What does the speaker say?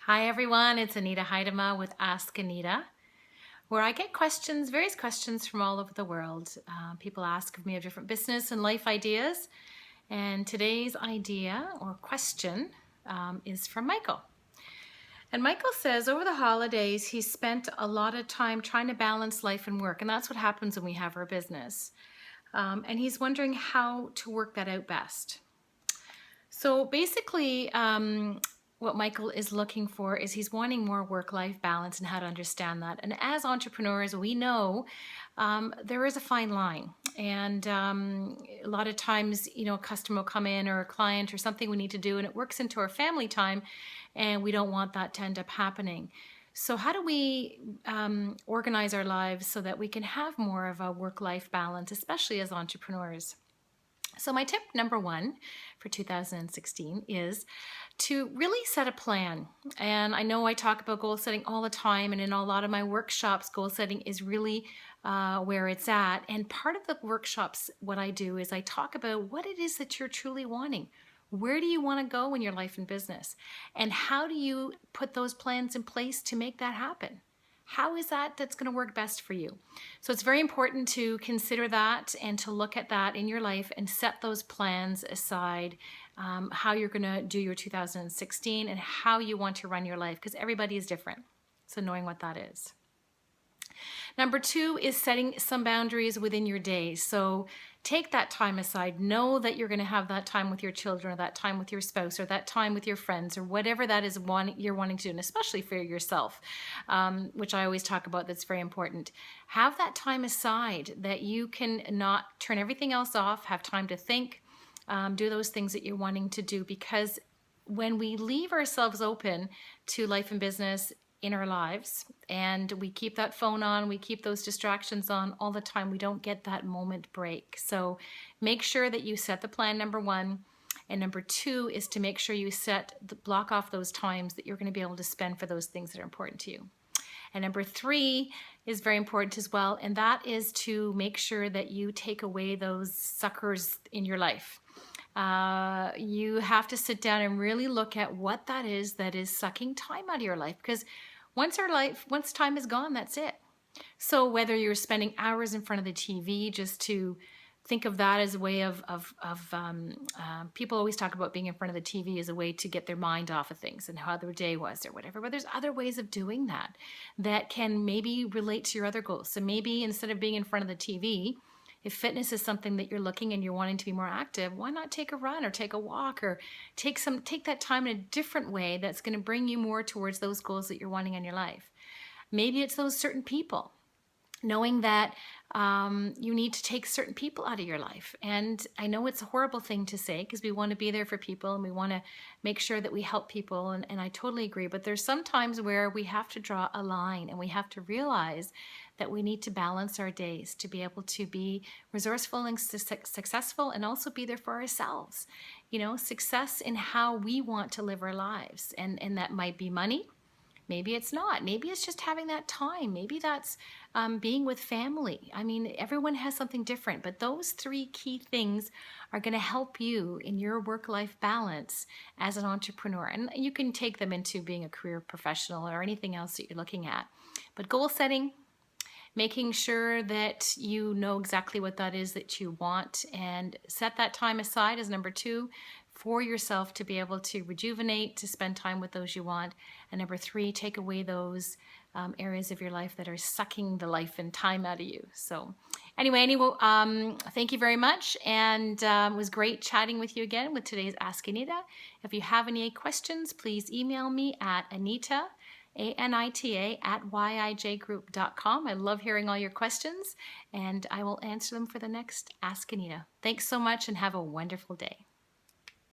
Hi everyone, it's Anita with Ask Anita, where I get questions, various questions from all over the world. People ask of me of different business and life ideas, and today's idea or question is from Michael. And Michael says over the holidays he spent a lot of time trying to balance life and work, and that's what happens when we have our business. And he's wondering how to work that out best. So basically, what Michael is looking for is he's wanting more work-life balance and how to understand that. And as entrepreneurs, we know there is a fine line. And a lot of times, a customer will come in or a client or something we need to do, and it works into our family time, and we don't want that to end up happening. So how do we organize our lives so that we can have more of a work-life balance, especially as entrepreneurs? So my tip number one for 2016 is to really set a plan. And I know I talk about goal setting all the time, and in a lot of my workshops, goal setting is really where it's at. And part of the workshops, what I do is I talk about what it is that you're truly wanting. Where do you want to go in your life and business? And how do you put those plans in place to make that happen? How is that's going to work best for you? So it's very important to consider that and to look at that in your life and set those plans aside, how you're going to do your 2016 and how you want to run your life, because everybody is different. So knowing what that is. Number two is setting some boundaries within your day. So take that time aside. Know that you're going to have that time with your children, or that time with your spouse, or that time with your friends, or whatever that is you're wanting to do, and especially for yourself, which I always talk about. That's very important. Have that time aside that you can not turn everything else off, have time to think, do those things that you're wanting to do, because when we leave ourselves open to life and business in our lives and we keep that phone on, we keep those distractions on all the time, we don't get that moment break. So make sure that you set the plan, number one. And number two is to make sure you block off those times that you're going to be able to spend for those things that are important to you. And number three is very important as well, and that is to make sure that you take away those suckers in your life. You have to sit down and really look at what that is sucking time out of your life, because once time is gone, that's it. So whether you're spending hours in front of the TV, just to think of that as a way of people always talk about being in front of the TV as a way to get their mind off of things and how their day was or whatever, but there's other ways of doing that can maybe relate to your other goals. So maybe instead of being in front of the TV, if fitness is something that you're looking and you're wanting to be more active, why not take a run or take a walk or take that time in a different way that's going to bring you more towards those goals that you're wanting in your life. Maybe it's those certain people, knowing that you need to take certain people out of your life. And I know it's a horrible thing to say, because we want to be there for people and we want to make sure that we help people, and I totally agree, but there's some times where we have to draw a line and we have to realize that we need to balance our days to be able to be resourceful and successful, and also be there for ourselves. Success in how we want to live our lives, and that might be money. Maybe it's not. Maybe it's just having that time. Maybe that's being with family. I mean, everyone has something different, but those three key things are going to help you in your work-life balance as an entrepreneur. And you can take them into being a career professional or anything else that you're looking at. But goal setting, making sure that you know exactly what that is that you want, and set that time aside as number two for yourself to be able to rejuvenate, to spend time with those you want. And number three, take away those areas of your life that are sucking the life and time out of you. So anyway, thank you very much. And it was great chatting with you again with today's Ask Anita. If you have any questions, please email me at Anita, ANITA, at yijgroup.com. I love hearing all your questions, and I will answer them for the next Ask Anita. Thanks so much, and have a wonderful day.